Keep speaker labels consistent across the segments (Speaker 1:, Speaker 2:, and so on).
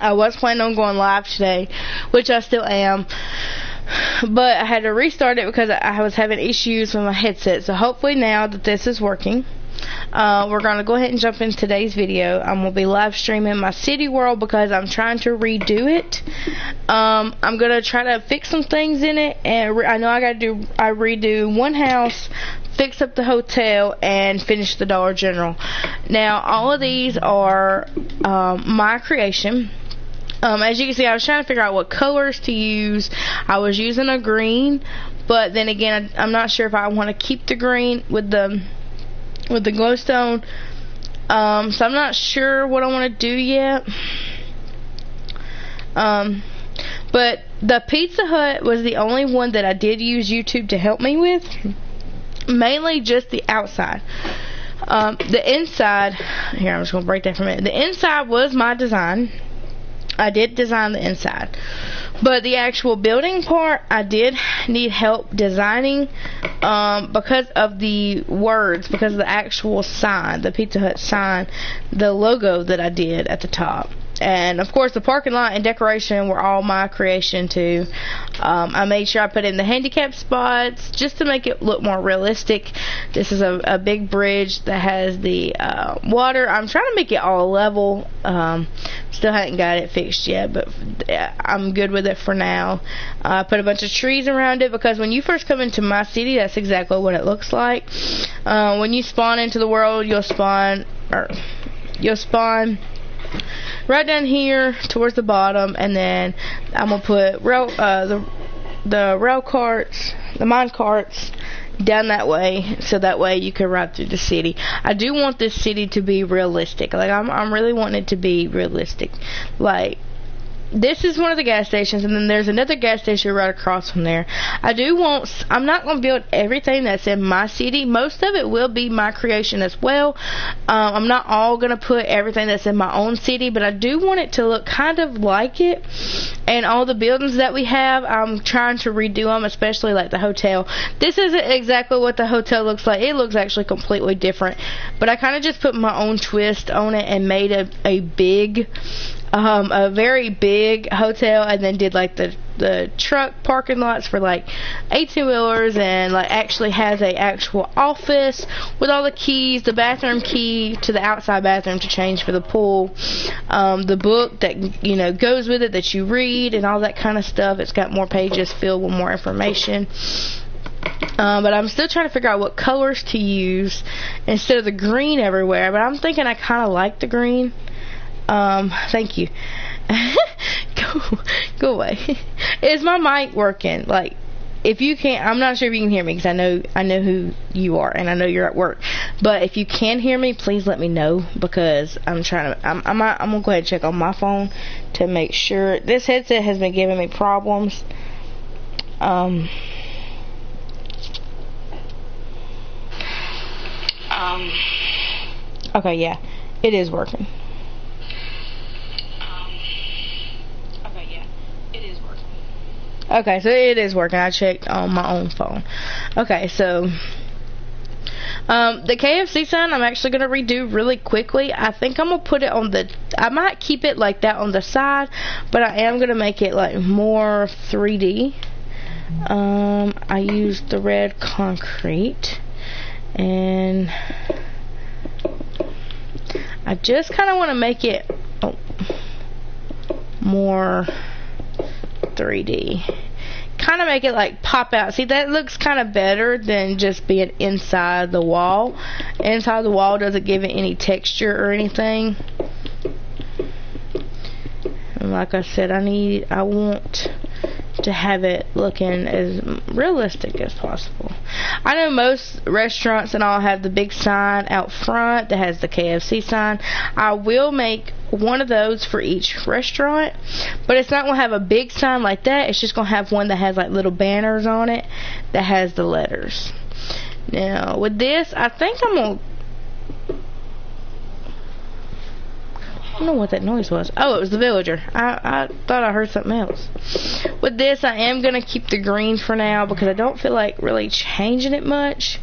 Speaker 1: I was planning on going live today, which I still am, but I had to restart it because I was having issues with my headset. So hopefully now that this is working, we're going to go ahead and jump into today's video. I'm going to be live streaming my city world because I'm trying to redo it. I'm going to try to fix some things in it, and I know I redo one house, fix up the hotel, and finish the Dollar General. Now all of these are my creation. As you can see, I was trying to figure out what colors to use. I was using a green, but then again, I'm not sure if I want to keep the green with the glowstone. So I'm not sure what I want to do yet. But the Pizza Hut was the only one that I did use YouTube to help me with. Mainly just the outside. The inside, here, I'm just going to break that for a minute. The inside was my design. I did design the inside, but the actual building part I did need help designing because of the words, because of the actual sign, the Pizza Hut sign, the logo that I did at the top. And of course the parking lot and decoration were all my creation too. I made sure I put in the handicap spots just to make it look more realistic. This is a big bridge that has the water. I'm trying to make it all level. Still haven't got it fixed yet, but I'm good with it for now. I put a bunch of trees around it because when you first come into my city, that's exactly what it looks like. When you spawn into the world, you'll spawn right down here towards the bottom, and then I'm gonna put the rail carts, the mine carts down that way, so that way you can ride through the city. I do want this city to be realistic. Like I'm really wanting it to be realistic. Like this is one of the gas stations, and then there's another gas station right across from there. I'm not going to build everything that's in my city. Most of it will be my creation as well. I'm not all going to put everything that's in my own city, but I do want it to look kind of like it. And all the buildings that we have, I'm trying to redo them, especially like the hotel. This isn't exactly what the hotel looks like. It looks actually completely different, but I kind of just put my own twist on it and made a very big hotel, and then did like the truck parking lots for like 18-wheelers, and like actually has a actual office with all the keys, the bathroom key to the outside bathroom to change for the pool, the book that goes with it that you read, and all that kind of stuff. It's got more pages filled with more information. But I'm still trying to figure out what colors to use instead of the green everywhere, but I'm thinking I kind of like the green. Thank you. Go away. Is my mic working? Like, if you can't, I'm not sure if you can hear me, because I know who you are, and I know you're at work. But if you can hear me, please let me know, because I'm gonna go ahead and check on my phone to make sure. This headset has been giving me problems. Okay, yeah, it is working. Okay, so it is working. I checked on my own phone. Okay, so the KFC sign I'm actually going to redo really quickly. I think I'm going to put it on I might keep it like that on the side, but I am going to make it like more 3D. I used the red concrete, and I just kind of want to make it more 3D. Kind of make it like pop out. See, that looks kind of better than just being inside the wall. Inside the wall doesn't give it any texture or anything. And like I said, I want to have it looking as realistic as possible. I know most restaurants and all have the big sign out front that has the KFC sign. I will make one of those for each restaurant, but it's not going to have a big sign like that. It's just going to have one that has like little banners on it that has the letters. Now with this, I think I'm going to, I don't know what that noise was. Oh, it was the villager. I thought I heard something else. With this, I am going to keep the green for now because I don't feel like really changing it much.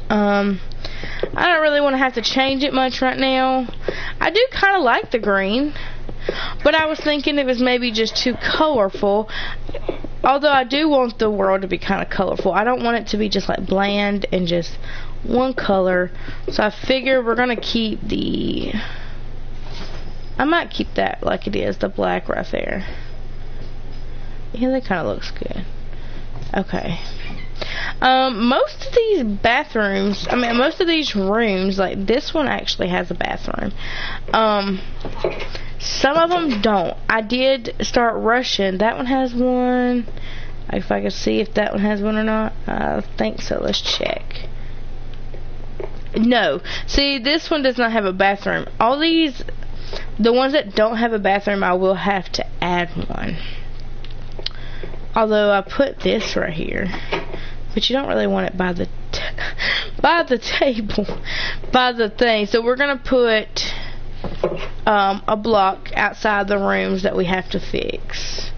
Speaker 1: I don't really want to have to change it much right now. I do kind of like the green. But I was thinking it was maybe just too colorful. Although I do want the world to be kind of colorful. I don't want it to be just like bland and just one color. So I figure we're going to keep I might keep that like it is, the black right there. Yeah, that kind of looks good. Okay. Most of these bathrooms, most of these rooms, like this one actually has a bathroom. Some of them don't. I did start rushing. That one has one. If I can see if that one has one or not. I think so. Let's check. No. See, this one does not have a bathroom. All these, the ones that don't have a bathroom, I will have to add one. Although I put this right here. But you don't really want it by the table, by the thing. So we're going to put a block outside the rooms that we have to fix.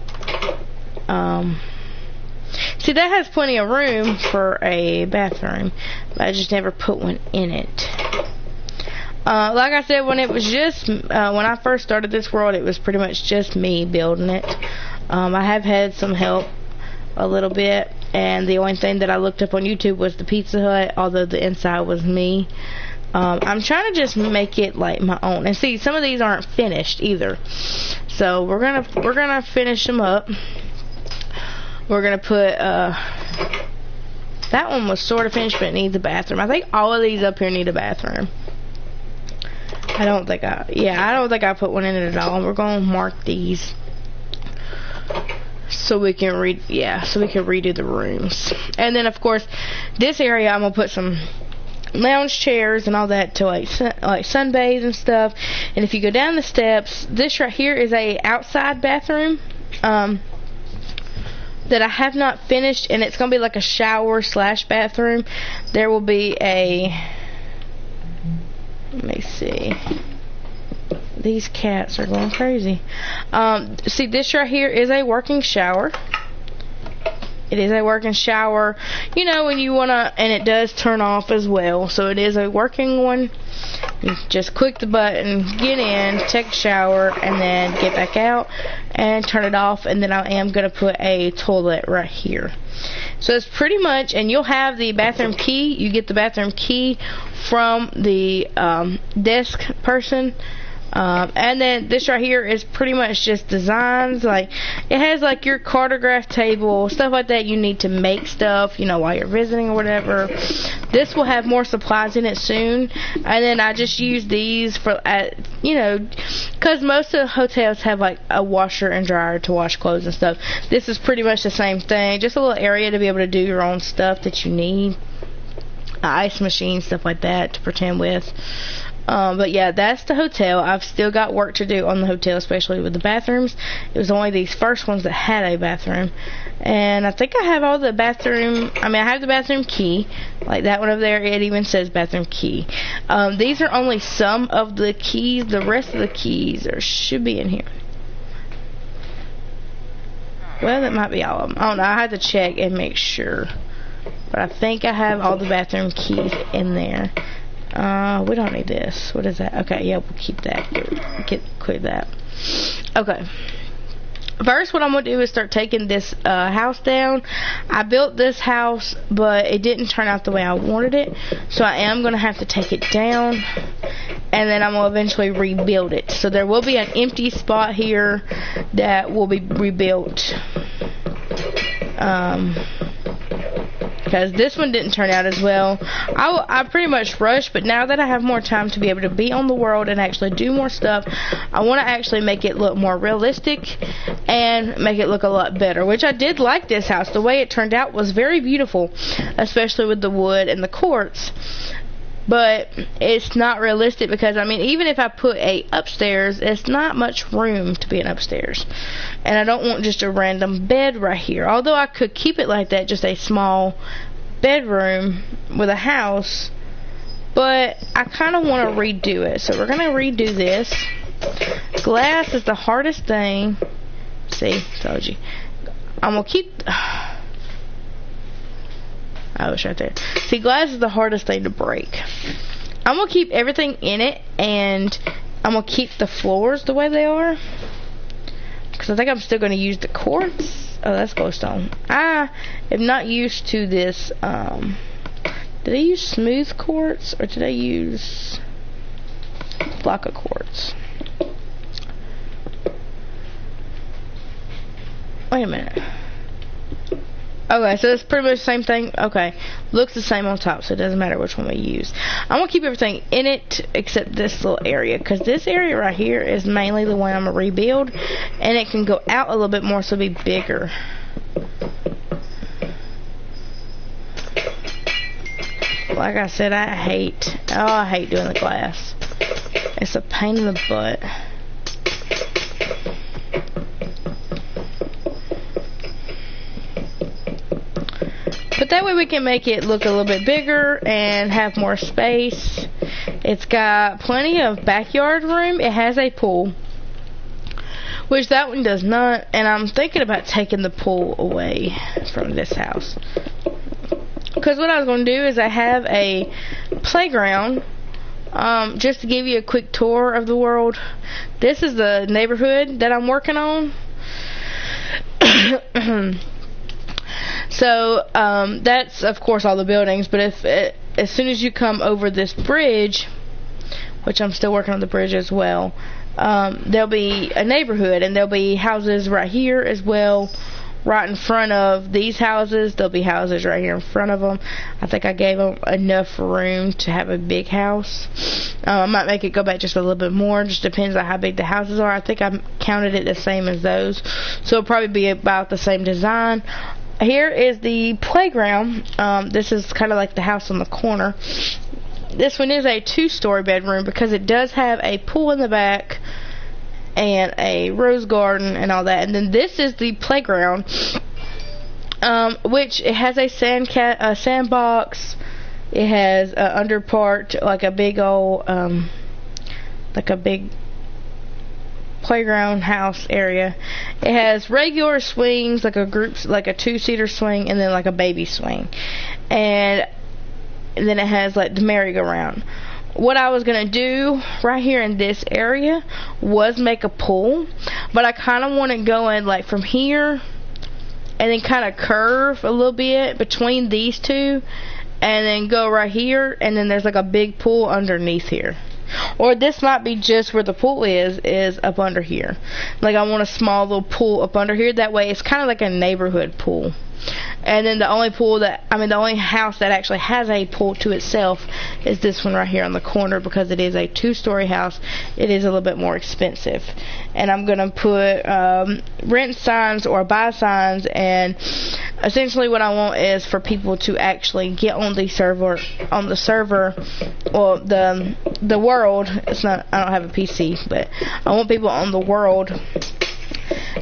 Speaker 1: See, that has plenty of room for a bathroom, but I just never put one in it. Like I said, when it was just when I first started this world, it was pretty much just me building it. I have had some help a little bit, and the only thing that I looked up on YouTube was the Pizza Hut, although the inside was me. I'm trying to just make it like my own. And see, some of these aren't finished either. So we're gonna finish them up. We're gonna put that one was sort of finished, but it needs a bathroom. I think all of these up here need a bathroom. I don't think I put one in it at all. And we're gonna mark these so we can redo the rooms. And then of course, this area I'm gonna put some lounge chairs and all that to like sunbathe and stuff. And if you go down the steps, this right here is a outside bathroom that I have not finished, and it's gonna be like a shower / bathroom. There will be a, let me see, these cats are going crazy. See, this right here is a working shower. It is a working shower, you know, when you wanna, and it does turn off as well. So it is a working one. You just click the button, get in, take a shower, and then get back out and turn it off. And then I am gonna put a toilet right here. So it's pretty much, and you'll have the bathroom key. You get the bathroom key from the desk person. And then this right here is pretty much just designs. Like, it has like your cartograph table, stuff like that you need to make stuff, you know, while you're visiting or whatever. This will have more supplies in it soon. And then I just use these for, you know, because most of the hotels have like a washer and dryer to wash clothes and stuff. This is pretty much the same thing. Just a little area to be able to do your own stuff that you need. Ice machine, stuff like that to pretend with. But yeah, that's the hotel. I've still got work to do on the hotel, especially with the bathrooms. It was only these first ones that had a bathroom. And I think I have all the bathroom, I have the bathroom key. Like that one over there, it even says bathroom key. These are only some of the keys. The rest of the keys should be in here. Well, that might be all of them. I don't know. I have to check and make sure. But I think I have all the bathroom keys in there. We don't need this. What is that? Okay, yeah, we'll keep that. Clear that. Okay. First, what I'm going to do is start taking this house down. I built this house, but it didn't turn out the way I wanted it. So I am going to have to take it down, and then I'm going to eventually rebuild it. So there will be an empty spot here that will be rebuilt. Because this one didn't turn out as well. I pretty much rushed, but now that I have more time to be able to be on the world and actually do more stuff, I want to actually make it look more realistic and make it look a lot better, which I did like this house. The way it turned out was very beautiful, especially with the wood and the quartz. But it's not realistic because, even if I put a upstairs, it's not much room to be an upstairs. And I don't want just a random bed right here. Although I could keep it like that, just a small bedroom with a house. But I kind of want to redo it. So we're going to redo this. Glass is the hardest thing. See, told you. I'm going to keep... Oh, it's right there. See, glass is the hardest thing to break. I'm going to keep everything in it, and I'm going to keep the floors the way they are. Because I think I'm still going to use the quartz. Oh, that's glowstone. I am not used to this. Did I use smooth quartz or did I use block of quartz? Wait a minute. Okay, so it's pretty much the same thing. Okay, looks the same on top, so it doesn't matter which one we use. I'm going to keep everything in it except this little area, because this area right here is mainly the one I'm going to rebuild, and it can go out a little bit more, so it'll be bigger. Like I said, I hate doing the glass. It's a pain in the butt. But that way we can make it look a little bit bigger and have more space. It's got plenty of backyard room. It has a pool, which that one does not. And I'm thinking about taking the pool away from this house. Because what I was going to do is I have a playground. Just to give you a quick tour of the world. This is the neighborhood that I'm working on. So that's of course all the buildings, but as soon as you come over this bridge, which I'm still working on the bridge as well, there'll be a neighborhood, and there'll be houses right here as well, right in front of these houses. There'll be houses right here in front of them. I think I gave them enough room to have a big house. I might make it go back just a little bit more. Just depends on how big the houses are. I think I counted it the same as those, so it'll probably be about the same design. Here is the playground. This is kind of like the house on the corner. This one is a 2-story bedroom because it does have a pool in the back and a rose garden and all that. And then this is the playground, which it has a sandbox. It has an under part, like a big old, like a big playground house area. It has regular swings, like a 2-seater swing, and then like a baby swing, and then it has like the merry-go-round. What I was gonna do right here in this area was make a pool, but I kind of want it going like from here and then kind of curve a little bit between these two, and then go right here, and then there's like a big pool underneath here. Or this might be just where the pool is up under here. Like I want a small little pool up under here. That way it's kind of like a neighborhood pool. And then the only house that actually has a pool to itself is this one right here on the corner, because it is a 2-story house. It is a little bit more expensive. And I'm going to put rent signs or buy signs, and essentially what I want is for people to actually get on the server, or the world. It's not, I don't have a PC, but I want people on the world,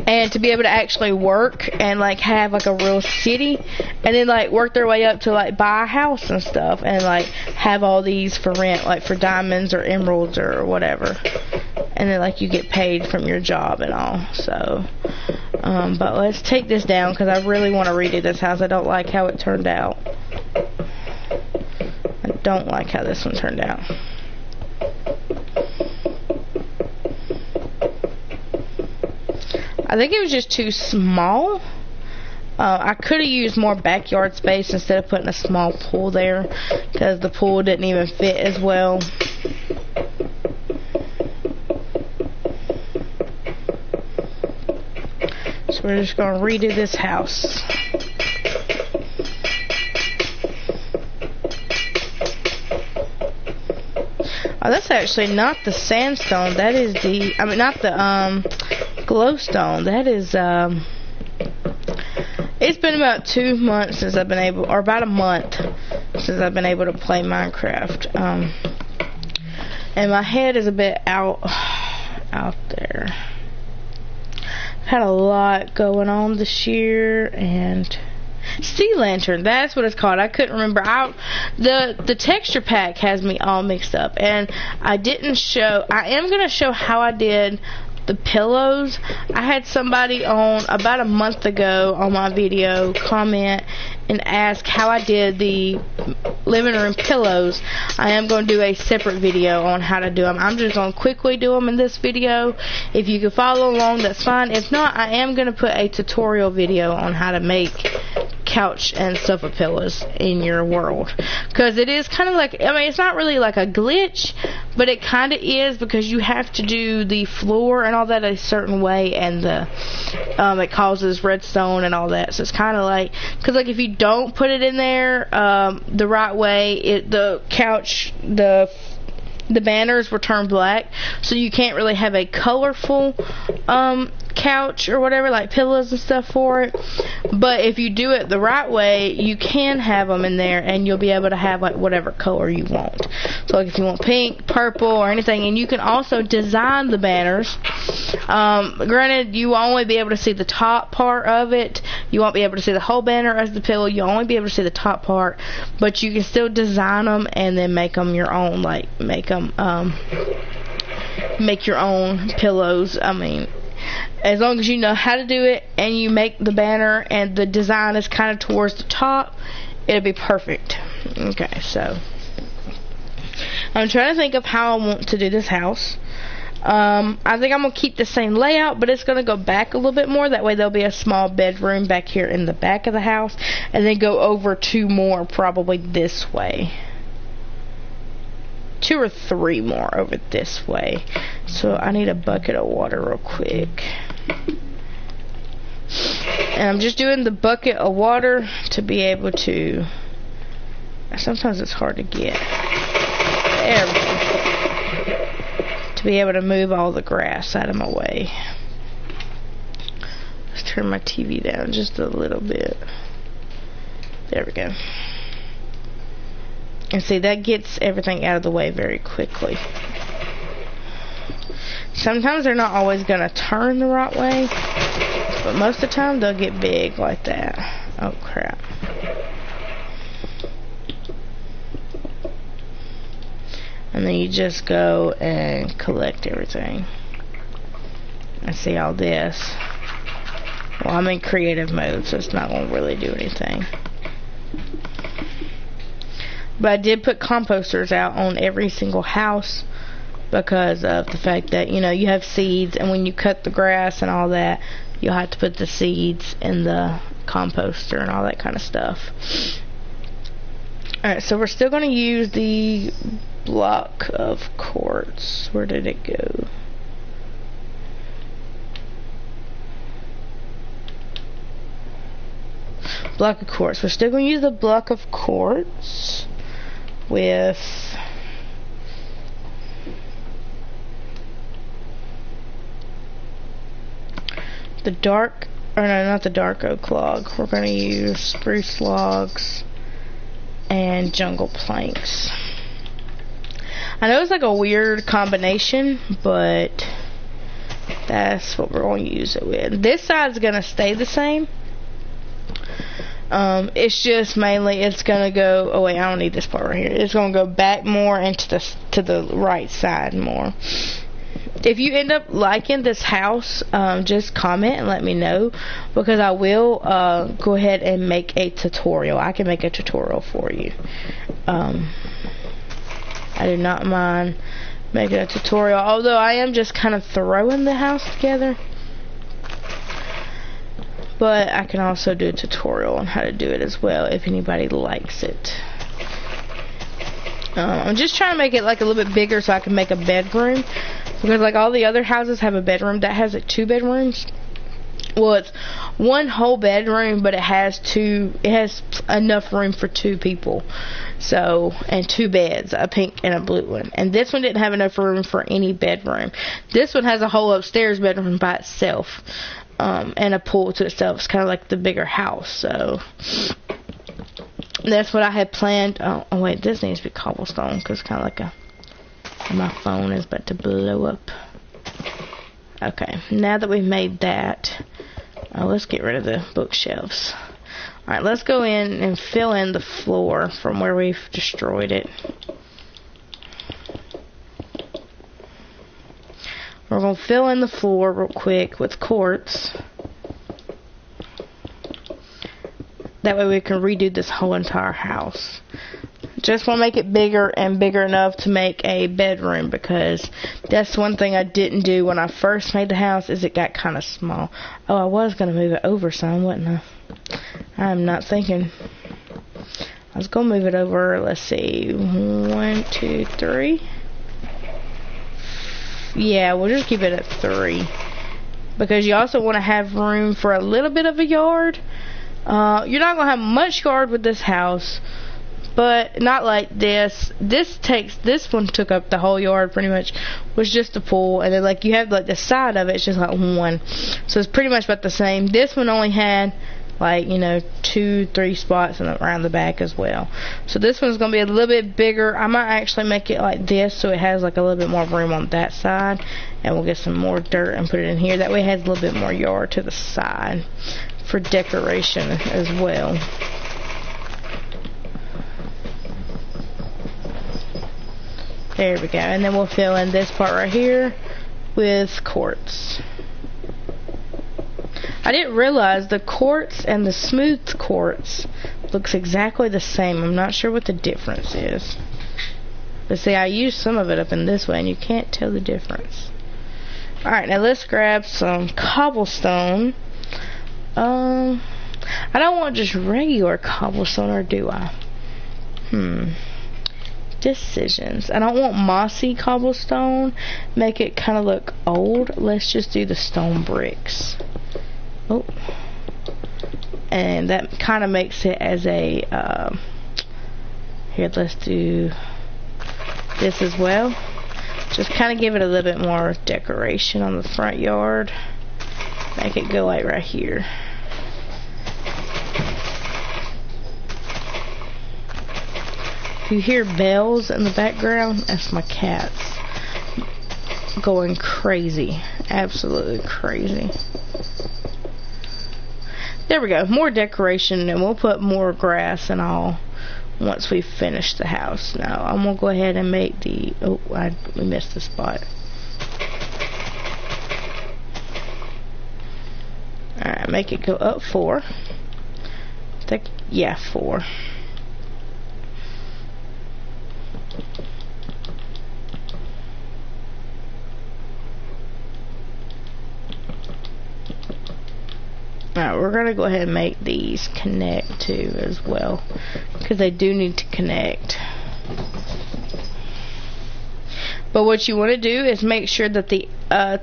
Speaker 1: and to be able to actually work and like have like a real city, and then like work their way up to like buy a house and stuff, and like have all these for rent, like for diamonds or emeralds or whatever, and then like you get paid from your job and all. So but let's take this down because I really want to redo this house. I don't like how it turned out. I don't like how this one turned out. I think it was just too small. I could have used more backyard space instead of putting a small pool there, because the pool didn't even fit as well. So we're just going to redo this house. Oh, that's actually not the sandstone. That is the, not the glowstone. That is, it's been about 2 months since I've been able, or about a month since I've been able to play Minecraft. And my head is a bit out there. I've had a lot going on this year, and sea lantern, that's what it's called. I couldn't remember. The texture pack has me all mixed up, and I didn't show. I am going to show how I did the pillows. I had somebody on about a month ago on my video comment and ask how I did the living room pillows, I am going to do a separate video on how to do them. I'm just going to quickly do them in this video. If you can follow along, that's fine. If not, I am going to put a tutorial video on how to make couch and sofa pillows in your world, because it is kind of like, I mean, it's not really like a glitch, but it kind of is, because you have to do the floor and all that a certain way, and the it causes redstone and all that. So it's kind of like, because like if you don't put it in there the right way, the couch, the banners will turn black, so you can't really have a colorful couch or whatever, like pillows and stuff for it. But if you do it the right way, you can have them in there, and you'll be able to have like whatever color you want. So like if you want pink, purple, or anything. And you can also design the banners. Granted, you will only be able to see the top part of it. You won't be able to see the whole banner as the pillow. You'll only be able to see the top part, but you can still design them and then make them your own, like make your own pillows. I mean, as long as you know how to do it and you make the banner and the design is kind of towards the top, it'll be perfect. Okay, so I'm trying to think of how I want to do this house. I think I'm going to keep the same layout, but it's going to go back a little bit more. That way there'll be a small bedroom back here in the back of the house, and then go over 2 more probably this way. 2 or 3 more over this way. So I need a bucket of water real quick. And I'm just doing the bucket of water to be able to, sometimes it's hard to get. There we go. To be able to move all the grass out of my way. Let's turn my TV down just a little bit. There we go. And see, that gets everything out of the way very quickly. Sometimes they're not always going to turn the right way, but most of the time they'll get big like that. Oh crap. And then you just go and collect everything. I see all this. Well, I'm in creative mode, so it's not going to really do anything. But I did put composters out on every single house, because of the fact that, you know, you have seeds, and when you cut the grass and all that, you'll have to put the seeds in the composter and all that kind of stuff. Alright, so we're still going to use the block of quartz. Where did it go? Block of quartz. We're still going to use the block of quartz with the dark, or no, not the dark oak log. We're going to use spruce logs and jungle planks. I know it's like a weird combination, but that's what we're going to use it with. This side's going to stay the same. It's just mainly it's gonna go. Oh wait, I don't need this part right here. It's gonna go back more into the right side more. If you end up liking this house, just comment and let me know, because I will go ahead and make a tutorial. I can make a tutorial for you. I do not mind making a tutorial, although I am just kind of throwing the house together. But I can also do a tutorial on how to do it as well if anybody likes it. I'm just trying to make it like a little bit bigger so I can make a bedroom, because like all the other houses have a bedroom. That has like 2 bedrooms. Well, it's 1 whole bedroom, but it has enough room for 2 people. So, and 2 beds, a pink and a blue one. And this one didn't have enough room for any bedroom. This one has a whole upstairs bedroom by itself. And a pool to itself. It's kind of like the bigger house, so that's what I had planned. Oh wait, this needs to be cobblestone, because kind of like my phone is about to blow up. Okay, now that we've made that, let's get rid of the bookshelves. Alright, let's go in and fill in the floor from where we've destroyed it. We're going to fill in the floor real quick with quartz. That way we can redo this whole entire house. Just want to make it bigger and bigger enough to make a bedroom, because that's one thing I didn't do when I first made the house, is it got kind of small. Oh, I was going to move it over some, wasn't I? I'm not thinking. I was going to move it over, let's see, 1, 2, 3. Yeah, we'll just keep it at 3. Because you also want to have room for a little bit of a yard. You're not going to have much yard with this house, but not like this. This one took up the whole yard pretty much, was just a pool, and then like you have like the side of it, it's just like one. So it's pretty much about the same. This one only had like, 2-3 spots around the back as well. So this one's going to be a little bit bigger. I might actually make it like this so it has like a little bit more room on that side, and we'll get some more dirt and put it in here. That way it has a little bit more yard to the side for decoration as well. There we go. And then we'll fill in this part right here with quartz. I didn't realize the quartz and the smooth quartz looks exactly the same. I'm not sure what the difference is. But see, I used some of it up in this way, and you can't tell the difference. Alright, now let's grab some cobblestone. I don't want just regular cobblestone, or do I? Decisions. I don't want mossy cobblestone. Make it kind of look old. Let's just do the stone bricks. Oh. And that kind of makes it as a, here, let's do this as well. Just kind of give it a little bit more decoration on the front yard. Make it go like right here. If you hear bells in the background, that's my cats going crazy. Absolutely crazy. There we go. More decoration, and we'll put more grass and all once we finish the house. Now, I'm going to go ahead and make the... Oh, we missed the spot. Alright, make it go up 4. Yeah, 4. Alright, we're going to go ahead and make these connect too as well, because they do need to connect. But what you want to do is make sure that the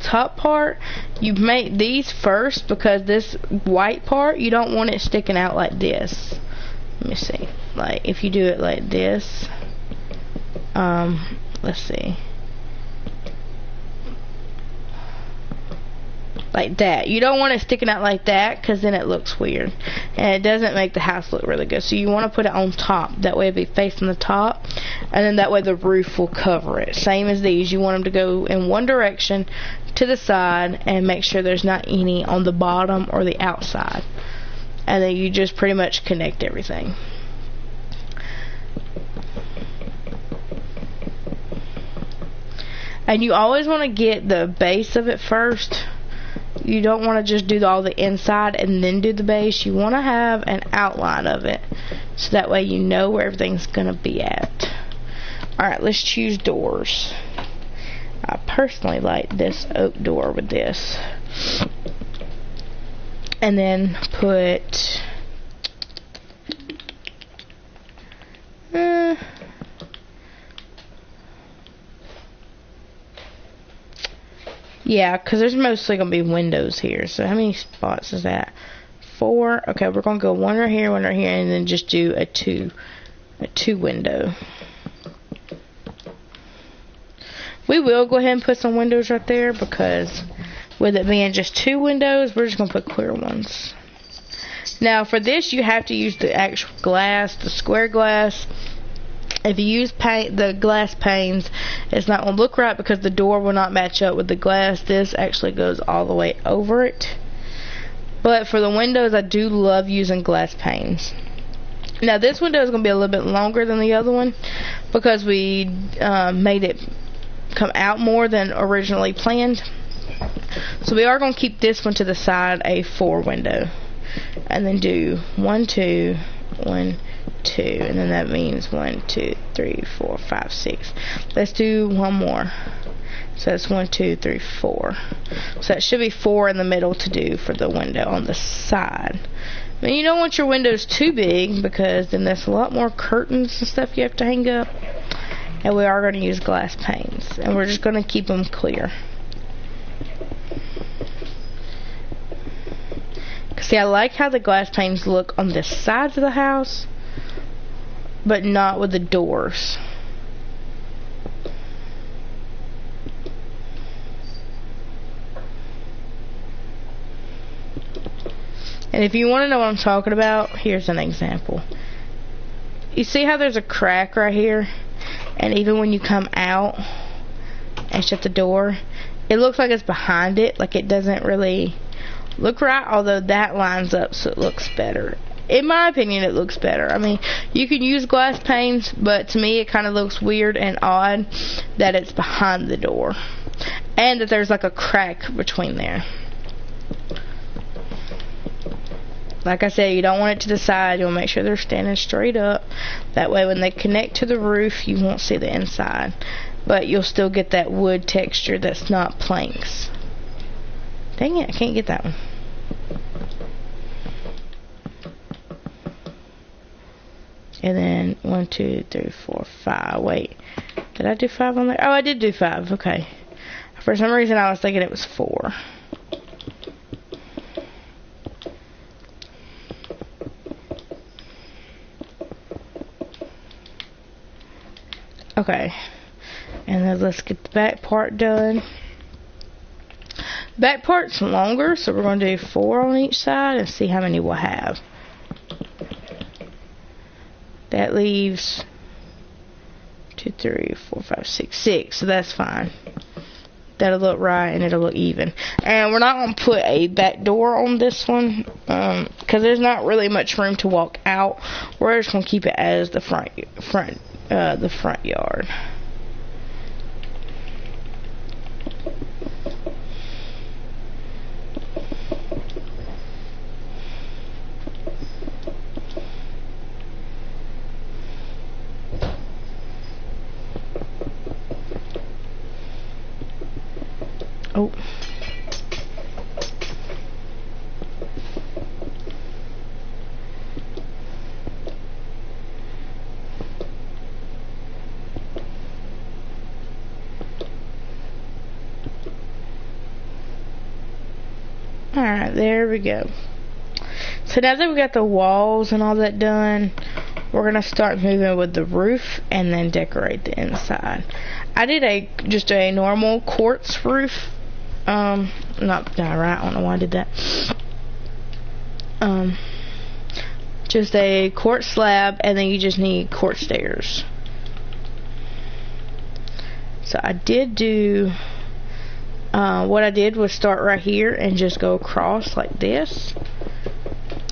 Speaker 1: top part, you make these first, because this white part, you don't want it sticking out like this. Let me see. Like, if you do it like this, let's see. Like that. You don't want it sticking out like that, because then it looks weird. And it doesn't make the house look really good. So you want to put it on top. That way it'll be facing the top. And then that way the roof will cover it. Same as these. You want them to go in one direction to the side, and make sure there's not any on the bottom or the outside. And then you just pretty much connect everything. And you always want to get the base of it first. You don't want to just do all the inside and then do the base. You want to have an outline of it, so that way you know where everything's going to be at. Alright, let's choose doors. I personally like this oak door with this. And then put... yeah, because there's mostly going to be windows here. So how many spots is that? 4. Okay, we're going to go one right here, and then just do a 2 window. We will go ahead and put some windows right there, because with it being just 2 windows, we're just going to put clear ones. Now for this, you have to use the actual glass, the square glass. If you use the glass panes, it's not going to look right, because the door will not match up with the glass. This actually goes all the way over it. But for the windows, I do love using glass panes. Now this window is going to be a little bit longer than the other one, because we made it come out more than originally planned. So we are going to keep this one to the side a 4 window. and then do 1, 2, 1, 2, and then that means 1, 2, 3, 4, 5, 6. Let's do one more. So that's 1, 2, 3, 4. So that should be 4 in the middle to do for the window on the side. Now you don't want your windows too big, because then there's a lot more curtains and stuff you have to hang up. And we are going to use glass panes, and we're just going to keep them clear. See, I like how the glass panes look on the sides of the house, but not with the doors. And if you want to know what I'm talking about, here's an example. You see how there's a crack right here? And even when you come out and shut the door, it looks like it's behind it, like it doesn't really look right, although that lines up so it looks better. In my opinion, it looks better. I mean, you can use glass panes, but to me it kind of looks weird and odd that it's behind the door and that there's like a crack between there. Like I said, you don't want it to the side. You want to make sure they're standing straight up. That way when they connect to the roof, you won't see the inside, but you'll still get that wood texture that's not planks. Dang it, I can't get that one. And then 1, 2, 3, 4, 5. Wait, did I do 5 on there? Oh, I did do 5. Okay. For some reason, I was thinking it was 4. Okay. And then let's get the back part done. Back part's longer, so we're going to do 4 on each side and see how many we'll have. That leaves 2, 3, 4, 5, 6, 6. So that's fine. That'll look right and it'll look even. And we're not going to put a back door on this one because there's not really much room to walk out. We're just going to keep it as the front yard. Oh. Alright, there we go. So now that we got the walls and all that done, we're going to start moving with the roof and then decorate the inside. I did just a normal quartz roof. Not right, I don't know why I did that. Just a quartz slab, and then you just need quartz stairs. So I did do, what I did was start right here and just go across like this.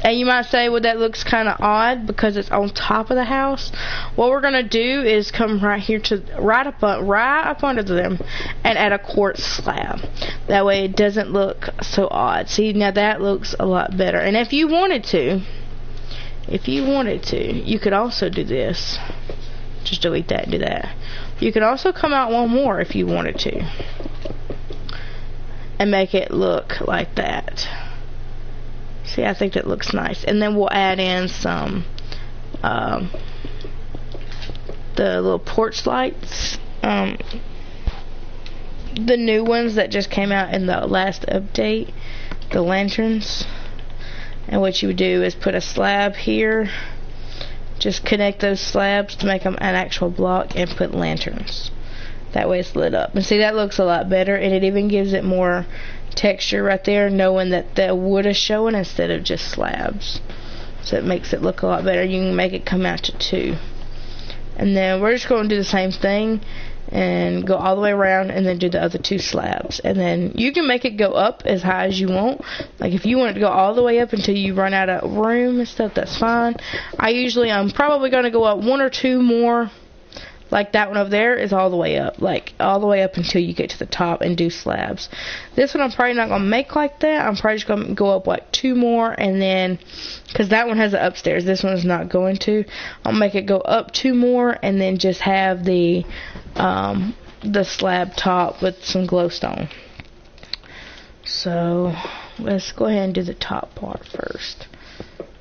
Speaker 1: And you might say, well, that looks kind of odd because it's on top of the house. What we're gonna do is come right here to right up under them and add a quartz slab. That way it doesn't look so odd. See, now that looks a lot better. And if you wanted to, you could also do this. Just delete that and do that. You could also come out one more if you wanted to, and make it look like that. See, I think that looks nice. And then we'll add in some the little porch lights, the new ones that just came out in the last update, the lanterns. And what you would do is put a slab here, just connect those slabs to make them an actual block, and put lanterns. That way it's lit up. And see, that looks a lot better, and it even gives it more texture right there, knowing that the wood is showing instead of just slabs. So it makes it look a lot better. You can make it come out to 2. And then we're just going to do the same thing and go all the way around and then do the other 2 slabs. And then you can make it go up as high as you want. Like if you want it to go all the way up until you run out of room and stuff, that's fine. I'm probably going to go up 1 or 2 more Like that one over there is all the way up, like all the way up until you get to the top and do slabs. This one I'm probably not going to make like that. I'm probably just going to go up like 2 more, and then, because that one has an upstairs, this one is not going to. I'll make it go up 2 more, and then just have the slab top with some glowstone. So let's go ahead and do the top part first,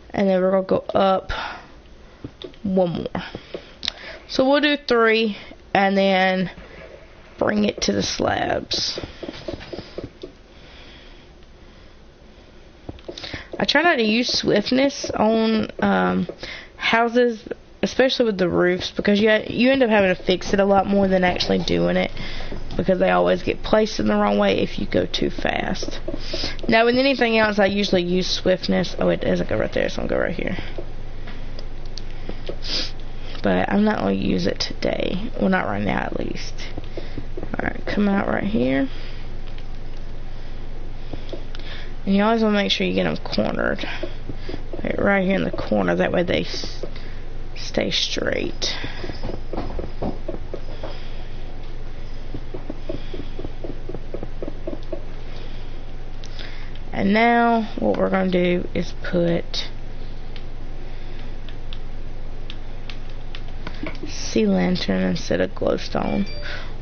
Speaker 1: and then we're going to go up 1 more. So we'll do 3 and then bring it to the slabs. I try not to use swiftness on houses, especially with the roofs, because you end up having to fix it a lot more than actually doing it, because they always get placed in the wrong way if you go too fast. Now with anything else, I usually use swiftness. Oh, it doesn't go right there, so I'll go right here. But I'm not going to use it today. Well, not right now at least. Alright, come out right here. And you always want to make sure you get them cornered. Right here in the corner, that way they stay straight. And now, what we're going to do is put sea lantern instead of glowstone.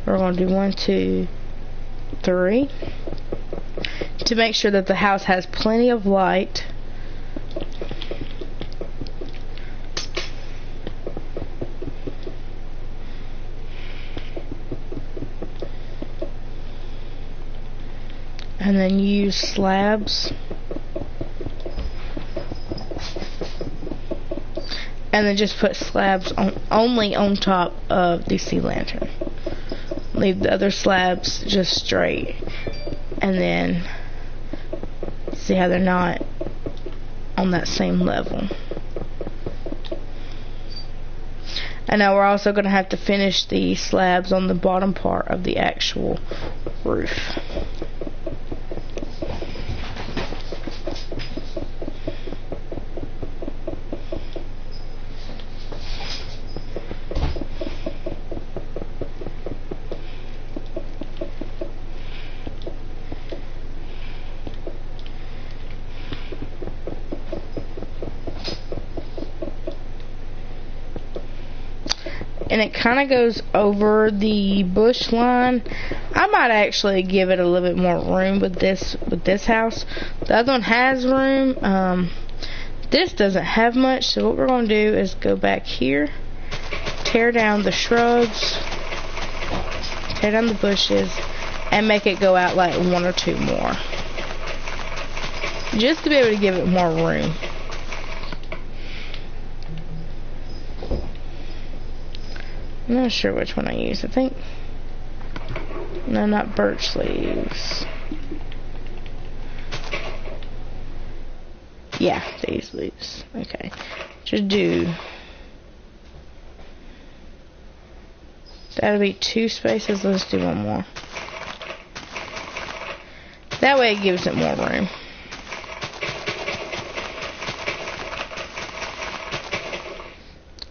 Speaker 1: We're going to do 1, 2, 3 to make sure that the house has plenty of light. And then use slabs. And then just put slabs only on top of the sea lantern. Leave the other slabs just straight. And then see how they're not on that same level. And now we're also going to have to finish the slabs on the bottom part of the actual roof. And it kind of goes over the bush line. I might actually give it a little bit more room with this house. The other one has room. This doesn't have much, so what we're going to do is go back here, tear down the shrubs, tear down the bushes, and make it go out like 1 or 2 more, just to be able to give it more room. I'm not sure which one I use. I think, no, not birch leaves. Yeah, these leaves. Okay, just do. That'll be 2 spaces. Let's do 1 more. That way it gives it more room.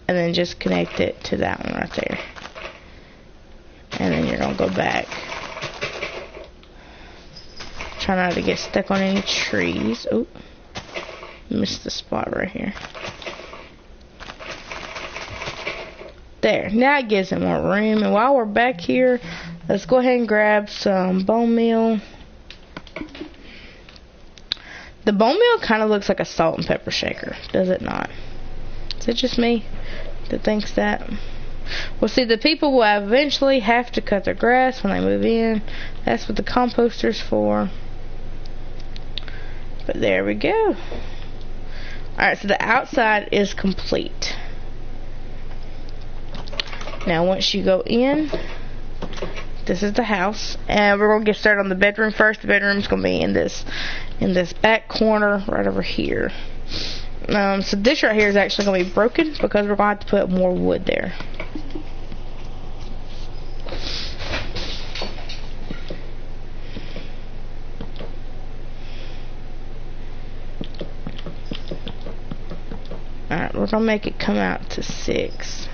Speaker 1: And then just connect it to that one right there. And then you're going to go back. Try not to get stuck on any trees. Oh, missed the spot right here. There. Now it gives it more room. And while we're back here, let's go ahead and grab some bone meal. The bone meal kind of looks like a salt and pepper shaker, does it not? Is it just me that thinks that? Well, see, the people will eventually have to cut their grass when they move in. That's what the composter's for. But there we go. Alright, so the outside is complete. Now, once you go in, this is the house. And we're going to get started on the bedroom first. The bedroom's going to be in this back corner right over here. So this right here is actually going to be broken because we're going to have to put more wood there. Alright, we're going to make it come out to 6.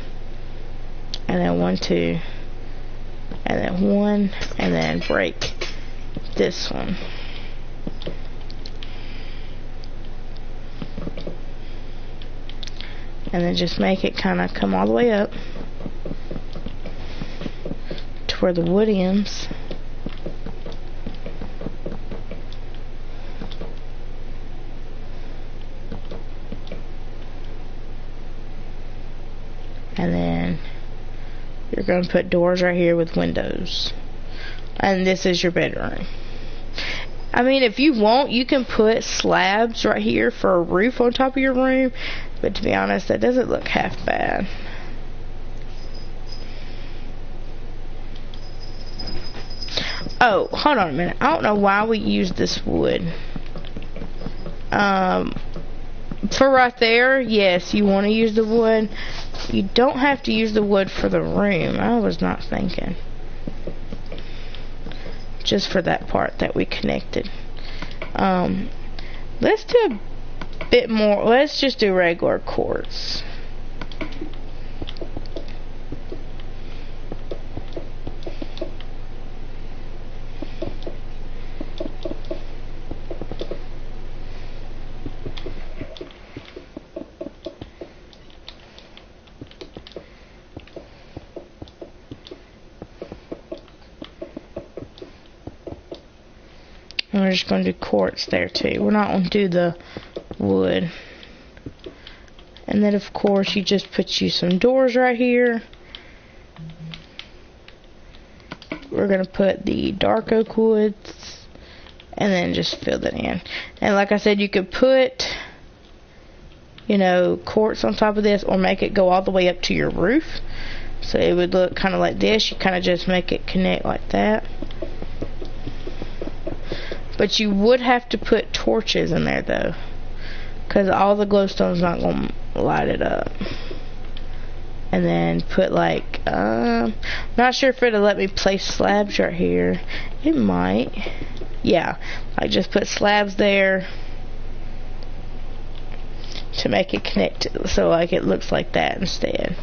Speaker 1: and then 1, 2, and then 1, and then break this one. And then just make it kind of come all the way up to where the wood ends. And then you're going to put doors right here with windows. And this is your bedroom. I mean, if you want, you can put slabs right here for a roof on top of your room. But to be honest, that doesn't look half bad. Oh, hold on a minute. I don't know why we use this wood. For right there, yes, you want to use the wood. You don't have to use the wood for the room. I was not thinking. Just for that part that we connected. Let's do a bit more. Let's just do regular quartz. And we're just going to do quartz there too. We're not going to do the wood. And then of course you just put you some doors right here. We're going to put the dark oak woods and then just fill that in. And like I said, you could put, you know, quartz on top of this or make it go all the way up to your roof. So it would look kind of like this. You kind of just make it connect like that. But you would have to put torches in there though, because all the glowstone's not going to light it up. And then put like, not sure if it'll let me place slabs right here. It might. Yeah, I just put slabs there to make it connect, so like it looks like that instead.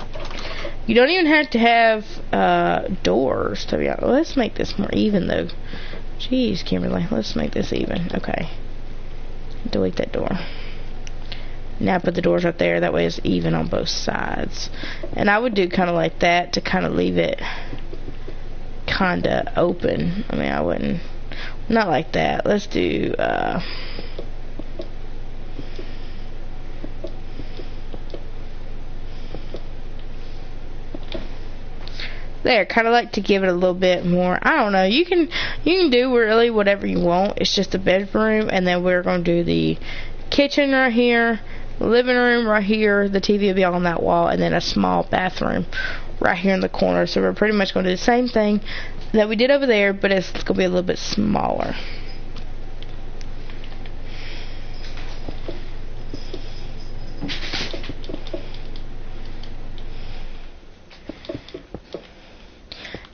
Speaker 1: You don't even have to have doors to be honest. Let's make this more even though. Jeez, Kimberly, let's make this even. Okay. Delete that door. Now put the doors right there. That way it's even on both sides. And I would do kind of like that to kind of leave it kind of open. I mean, I wouldn't. Not like that. Let's do, there, kind of like to give it a little bit more. I don't know. You can do really whatever you want. It's just a bedroom, and then we're going to do the kitchen right here, living room right here. The TV will be on that wall, and then a small bathroom right here in the corner. So we're pretty much going to do the same thing that we did over there, but it's going to be a little bit smaller.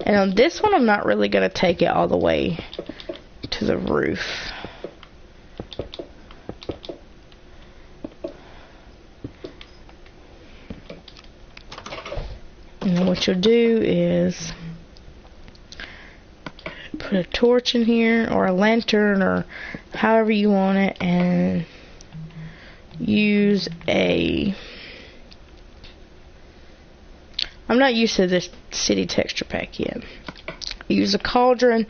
Speaker 1: And on this one, I'm not really going to take it all the way to the roof. And what you'll do is put a torch in here, or a lantern, or however you want it, and use a... I'm not used to this city texture pack yet. Use a cauldron,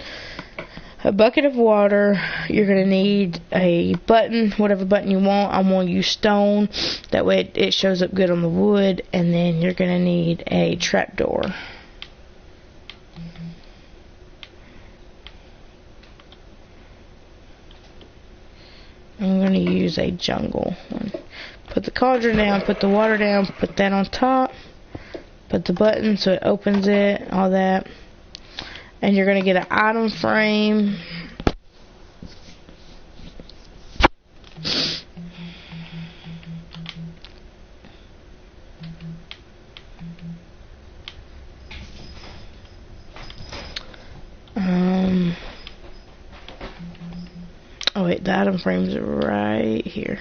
Speaker 1: a bucket of water. You're going to need a button, whatever button you want. I'm going to use stone. That way it shows up good on the wood. And then you're going to need a trapdoor. I'm going to use a jungle one. Put the cauldron down, put the water down, put that on top. Put the button so it opens it, all that. And you're going to get an item frame. Oh wait, the item frame's right here.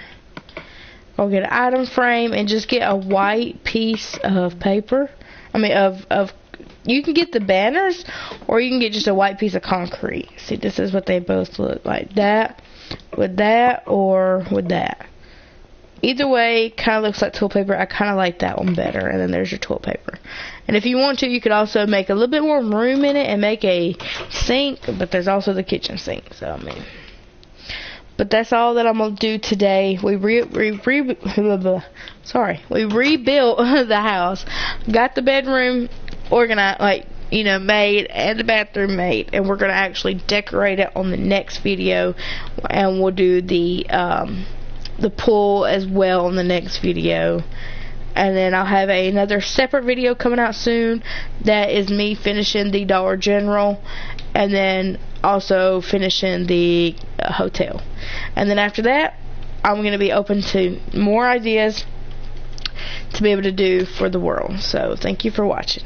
Speaker 1: I'll get an item frame and just get a white piece of paper. You can get the banners, or you can get just a white piece of concrete. See, this is what they both look like. That, with that, or with that. Either way, kind of looks like toilet paper. I kind of like that one better. And then there's your toilet paper. And if you want to, you could also make a little bit more room in it and make a sink. But there's also the kitchen sink. So, but that's all that I'm going to do today. We rebuilt the house. Got the bedroom organized, made, and the bathroom made. And we're going to actually decorate it on the next video. And we'll do the pool as well in the next video. And then I'll have another separate video coming out soon. That is me finishing the Dollar General. And then also finishing the hotel. And then after that, I'm going to be open to more ideas to be able to do for the world. So thank you for watching.